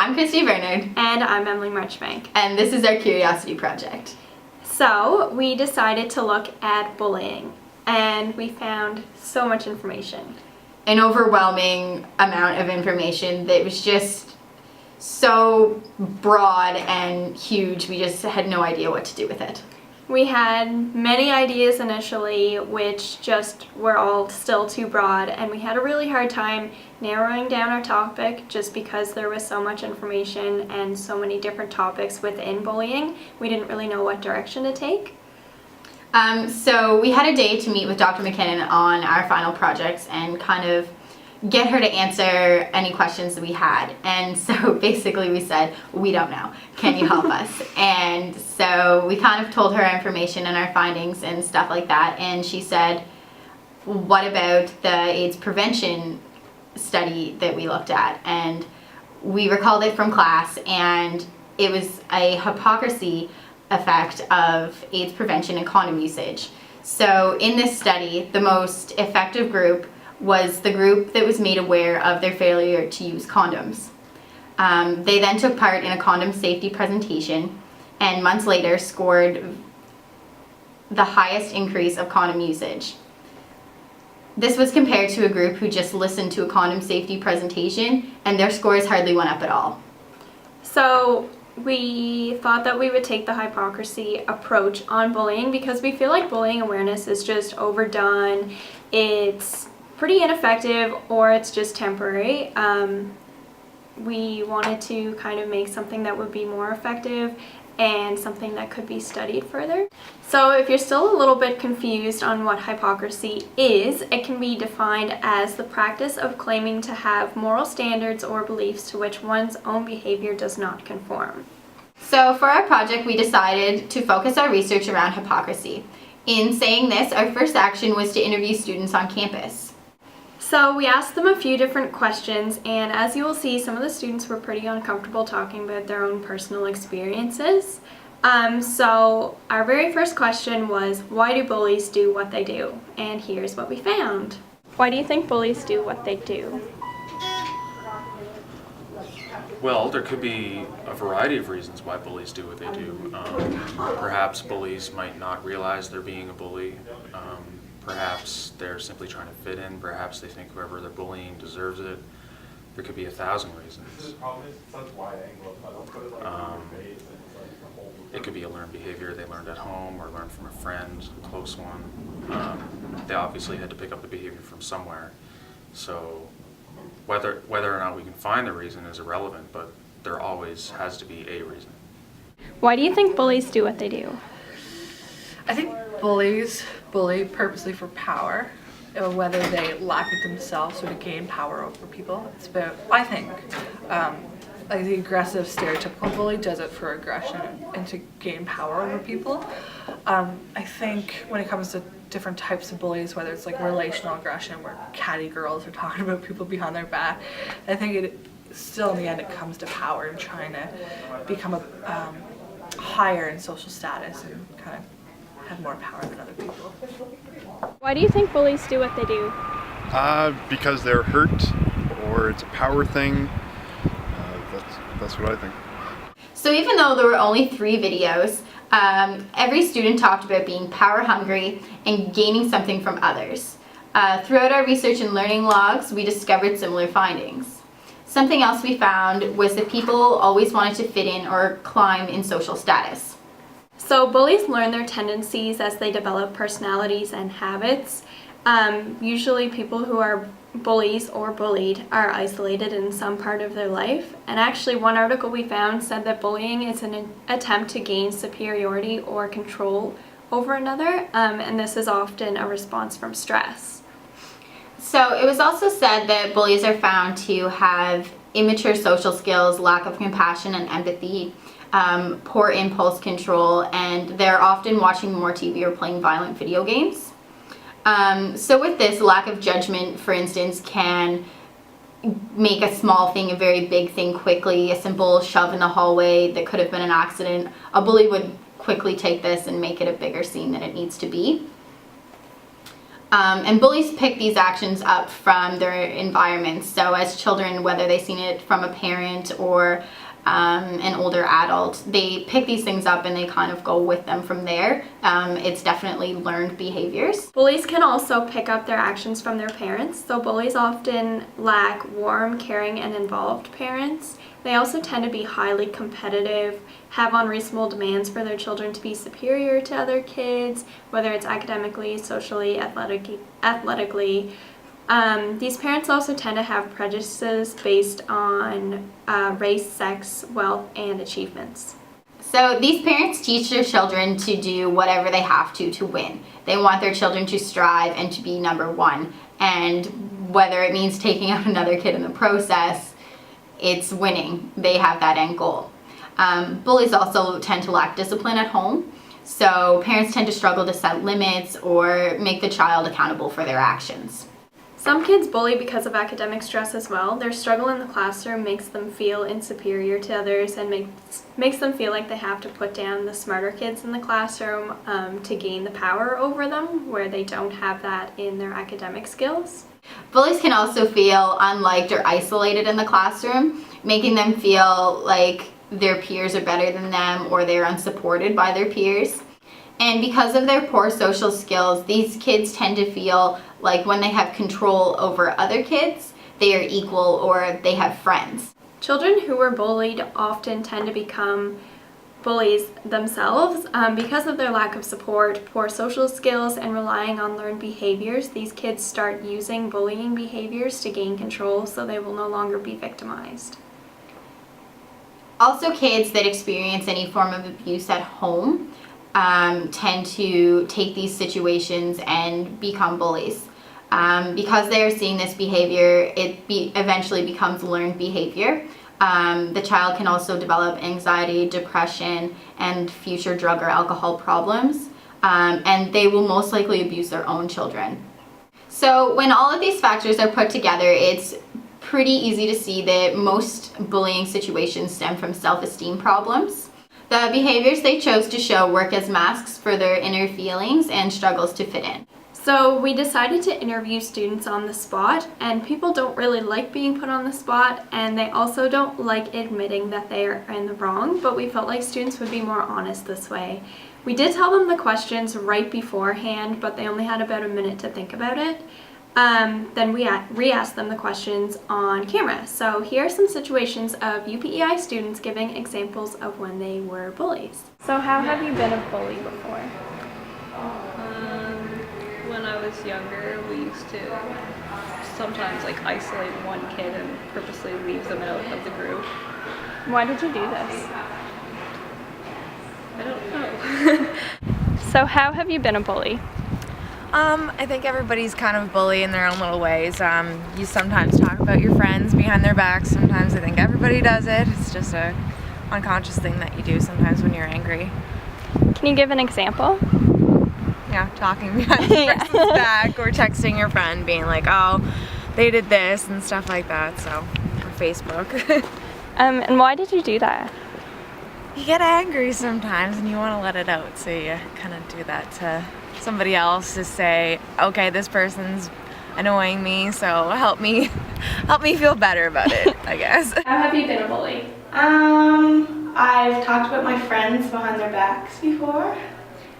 I'm Christy Bernard. And I'm Emily Marchbank. And this is our Curiosity Project. So we decided to look at bullying, and we found so much information. An overwhelming amount of information that was just so broad and huge, we just had no idea what to do with it. We had many ideas initially, which just were all still too broad, and we had a really hard time narrowing down our topic just because there was so much information and so many different topics within bullying. We didn't really know what direction to take. So we had a day to meet with Dr. McKinnon on our final projects and kind of get her to answer any questions that we had. And so basically we said, we don't know. Can you help us? And so we kind of told her our information and our findings and stuff like that. And she said, what about the AIDS prevention study that we looked at? And we recalled it from class, and it was a hypocrisy effect of AIDS prevention and condom usage. So in this study, the most effective group was the group that was made aware of their failure to use condoms. They then took part in a condom safety presentation, and months later scored the highest increase of condom usage. This was compared to a group who just listened to a condom safety presentation, and their scores hardly went up at all. So we thought that we would take the hypocrisy approach on bullying because we feel like bullying awareness is just overdone. It's pretty ineffective, or it's just temporary. We wanted to kind of make something that would be more effective and something that could be studied further. So if you're still a little bit confused on what hypocrisy is, it can be defined as the practice of claiming to have moral standards or beliefs to which one's own behavior does not conform. So for our project, we decided to focus our research around hypocrisy. In saying this, our first action was to interview students on campus. So we asked them a few different questions, and as you will see, some of the students were pretty uncomfortable talking about their own personal experiences. So our very first question was, why do bullies do what they do? And here's what we found. Why do you think bullies do what they do? Well, there could be a variety of reasons why bullies do what they do. Perhaps bullies might not realize they're being a bully. Perhaps they're simply trying to fit in. Perhaps they think whoever they're bullying deserves it. There could be 1,000 reasons. It could be a learned behavior they learned at home or learned from a friend, a close one. They obviously had to pick up the behavior from somewhere. So whether or not we can find the reason is irrelevant, but there always has to be a reason. Why do you think bullies do what they do? I think bullies bully purposely for power, whether they lack it themselves or to gain power over people. It's about, I think, like the aggressive stereotypical bully does it for aggression and to gain power over people. I think when it comes to different types of bullies, whether it's like relational aggression where catty girls are talking about people behind their back, I think it still in the end it comes to power and trying to become a higher in social status and kind of have more power than other people. Why do you think bullies do what they do? Because they're hurt, or it's a power thing. That's what I think. So even though there were only 3 videos, every student talked about being power hungry and gaining something from others. Throughout our research and learning logs, we discovered similar findings. Something else we found was that people always wanted to fit in or climb in social status. So bullies learn their tendencies as they develop personalities and habits. Usually people who are bullies or bullied are isolated in some part of their life. And actually one article we found said that bullying is an attempt to gain superiority or control over another, and this is often a response from stress. So it was also said that bullies are found to have immature social skills, lack of compassion and empathy, poor impulse control, and they're often watching more TV or playing violent video games. So with this, lack of judgment, for instance, can make a small thing a very big thing quickly. A simple shove in the hallway that could have been an accident. A bully would quickly take this and make it a bigger scene than it needs to be. And bullies pick these actions up from their environments. So as children, whether they've seen it from a parent or an older adult, they pick these things up and they kind of go with them from there. It's definitely learned behaviors. Bullies can also pick up their actions from their parents. So bullies often lack warm, caring, and involved parents. They also tend to be highly competitive, have unreasonable demands for their children to be superior to other kids, whether it's academically, socially, athletically. These parents also tend to have prejudices based on race, sex, wealth, and achievements. So these parents teach their children to do whatever they have to win. They want their children to strive and to be number one. And whether it means taking out another kid in the process, it's winning. They have that end goal. Bullies also tend to lack discipline at home. So parents tend to struggle to set limits or make the child accountable for their actions. Some kids bully because of academic stress as well. Their struggle in the classroom makes them feel inferior to others and makes them feel like they have to put down the smarter kids in the classroom to gain the power over them, where they don't have that in their academic skills. Bullies can also feel unliked or isolated in the classroom, making them feel like their peers are better than them or they're unsupported by their peers. And because of their poor social skills, these kids tend to feel like when they have control over other kids, they are equal or they have friends. Children who were bullied often tend to become bullies themselves because of their lack of support, poor social skills, and relying on learned behaviors. These kids start using bullying behaviors to gain control so they will no longer be victimized. Also, kids that experience any form of abuse at home tend to take these situations and become bullies. Because they are seeing this behavior, it eventually becomes learned behavior. The child can also develop anxiety, depression, and future drug or alcohol problems, and they will most likely abuse their own children. So when all of these factors are put together, it's pretty easy to see that most bullying situations stem from self-esteem problems. The behaviors they chose to show work as masks for their inner feelings and struggles to fit in. So we decided to interview students on the spot, and people don't really like being put on the spot, and they also don't like admitting that they are in the wrong, but we felt like students would be more honest this way. We did tell them the questions right beforehand, but they only had about a minute to think about it. Then we re-asked them the questions on camera. So here are some situations of UPEI students giving examples of when they were bullies. So how have you been a bully before? When I was younger, we used to sometimes isolate one kid and purposely leave them out of the group. Why did you do this? I don't know. So how have you been a bully? I think everybody's kind of a bully in their own little ways. You sometimes talk about your friends behind their backs. Sometimes I think everybody does it. It's just a unconscious thing that you do sometimes when you're angry. Can you give an example? Yeah, talking behind the person's back or texting your friend being like, oh, they did this and stuff like that. So, or Facebook. And why did you do that? You get angry sometimes and you want to let it out. So you kind of do that to somebody else to say, okay, this person's annoying me, so help me feel better about it, I guess. How have you been a bully? I've talked about my friends behind their backs before.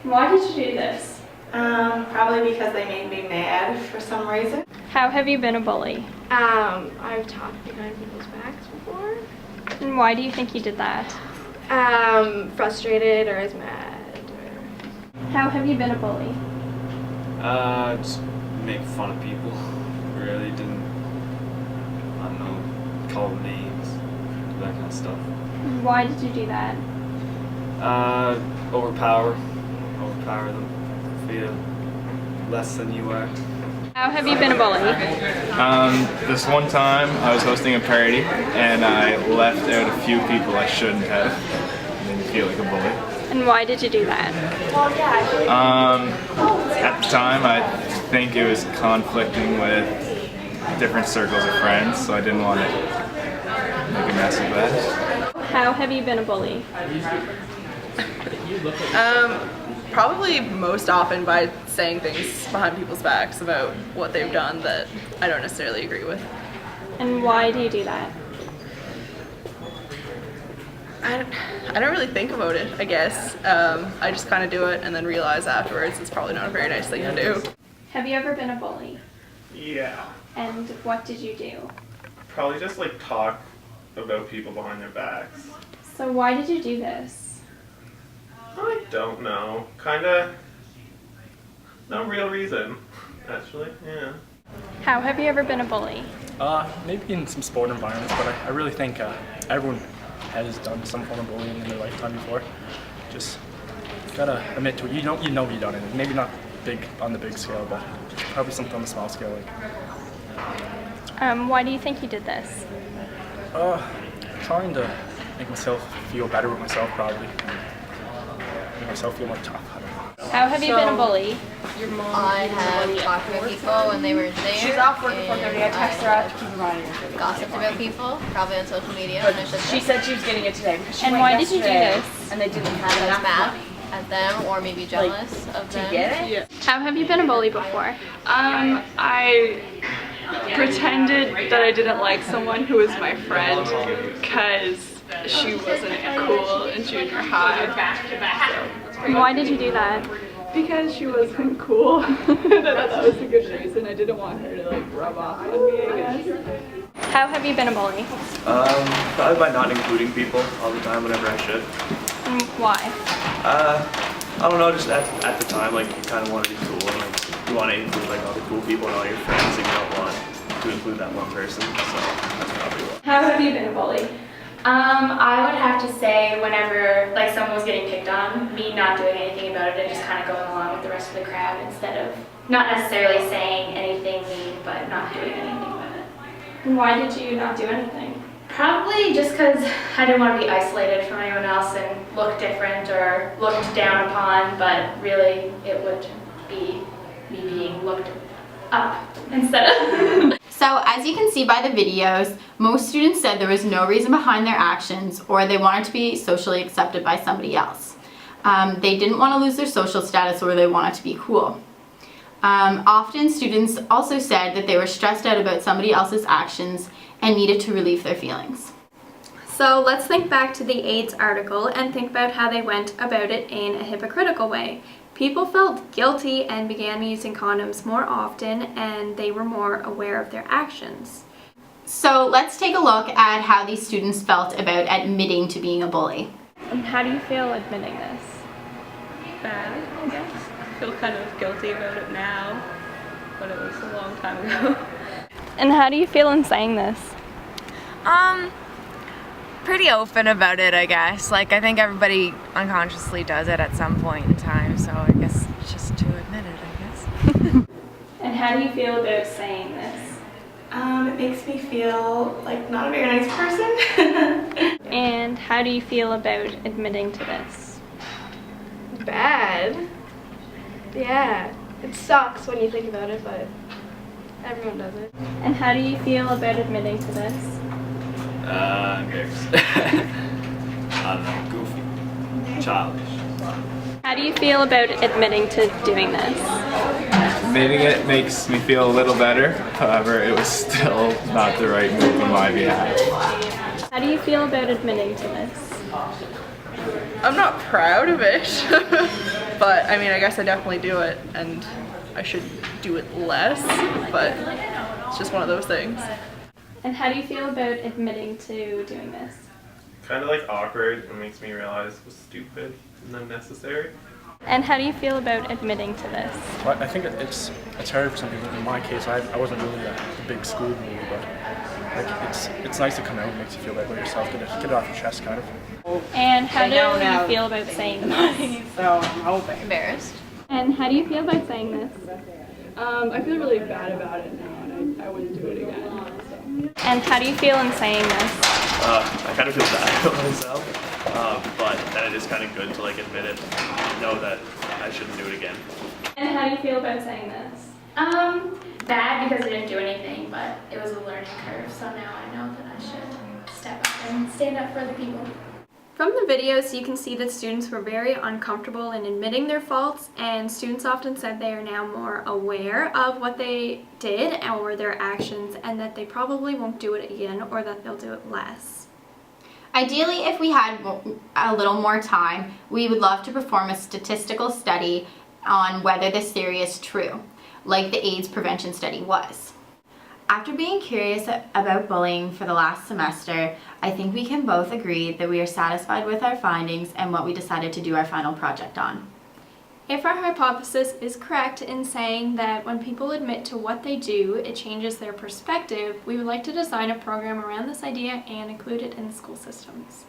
Why did you do this? Probably because they made me mad for some reason. How have you been a bully? I've talked behind people's backs before. And why do you think you did that? Frustrated or is mad. How have you been a bully? Just make fun of people. Really didn't, I don't know, call them names, that kind of stuff. Why did you do that? Overpower them, feel less than you are. How have you been a bully? This one time I was hosting a party and I left out a few people I shouldn't have. Made me feel like a bully. And why did you do that? At the time I think it was conflicting with different circles of friends, so I didn't want to make a mess of that. How have you been a bully? Probably most often by saying things behind people's backs about what they've done that I don't necessarily agree with. And why do you do that? I don't really think about it, I guess. I just kind of do it and then realize afterwards it's probably not a very nice thing to do. Have you ever been a bully? Yeah. And what did you do? Probably just like talk about people behind their backs. So why did you do this? I don't know. Kinda. No real reason, actually. Yeah. How have you ever been a bully? Maybe in some sport environments, but I really think everyone has done some form of bullying in their lifetime before. Just gotta admit to it. You know you've done it. Maybe not big on the big scale, but probably something on the small scale. Why do you think you did this? Trying to make myself feel better with myself, probably. Make myself feel more tough. I don't know. How have you been a bully? I have talked about people when they weren't there. She's off work at 4:30. I text her out to keep reminding her. Gossiped about people, probably on social media. When I She said she was getting it today because she And went why did you do yesterday this? And they didn't have I was enough mad money. at them, or maybe jealous of To them. get it? How have you been a bully before? I pretended that I didn't like someone who was my friend because she wasn't cool in junior high. Why did you do that? Because she wasn't cool. I thought that was a good reason. I didn't want her to like rub off on me, I guess. How have you been a bully? Probably by not including people all the time whenever I should. And why? I don't know, just at the time, like, you kind of want to be cool, and like, you want to include like all the cool people and all your friends, and you don't want to include that one person, so that's probably why. How have you been a bully? I would have to say whenever like someone was getting picked on, me not doing anything about it and just kind of going along with the rest of the crowd instead of not necessarily saying anything mean, but not doing anything about it. And why did you not do anything? Probably just because I didn't want to be isolated from anyone else and look different or looked down upon, but really it would be me being looked up instead of... So as you can see by the videos, most students said there was no reason behind their actions or they wanted to be socially accepted by somebody else. They didn't want to lose their social status or they wanted to be cool. Often students also said that they were stressed out about somebody else's actions and needed to relieve their feelings. So let's think back to the AIDS article and think about how they went about it in a hypocritical way. People felt guilty and began using condoms more often, and they were more aware of their actions. So let's take a look at how these students felt about admitting to being a bully. And how do you feel admitting this? Bad, I guess. I feel kind of guilty about it now, but it was a long time ago. And how do you feel in saying this? Pretty open about it, I guess. Like, I think everybody unconsciously does it at some point in time, so I guess it's just to admit it, I guess. And how do you feel about saying this? It makes me feel like not a very nice person. And how do you feel about admitting to this? Bad. Yeah, it sucks when you think about it, but everyone does it. And how do you feel about admitting to this? Embarrassed. I don't know, goofy. Childish. How do you feel about admitting to doing this? Admitting it makes me feel a little better, however, it was still not the right move on my behalf. How do you feel about admitting to this? I'm not proud of it, but I mean, I guess I definitely do it, and I should do it less, but it's just one of those things. And how do you feel about admitting to doing this? Kind of like awkward, it makes me realize it was stupid and unnecessary. And how do you feel about admitting to this? Well, I think it's hard for some people. In my case, I wasn't really a big school bully, but like it's nice to come out. It makes you feel better about yourself, get it off your chest, kind of. And how do don't you have feel about saying this? So I'm hoping. Embarrassed. And how do you feel about saying this? I feel really bad about it now, and I wouldn't do it again. So. And how do you feel in saying this? I kind of feel bad about myself, but then it is kind of good to like admit it, know that I shouldn't do it again. And how do you feel about saying this? Bad because I didn't do anything, but it was a learning curve, so now I know that I should step up and stand up for other people. From the videos, you can see that students were very uncomfortable in admitting their faults, and students often said they are now more aware of what they did or their actions, and that they probably won't do it again or that they'll do it less. Ideally, if we had a little more time, we would love to perform a statistical study on whether this theory is true, like the AIDS prevention study was. After being curious about bullying for the last semester, I think we can both agree that we are satisfied with our findings and what we decided to do our final project on. If our hypothesis is correct in saying that when people admit to what they do, it changes their perspective, we would like to design a program around this idea and include it in the school systems.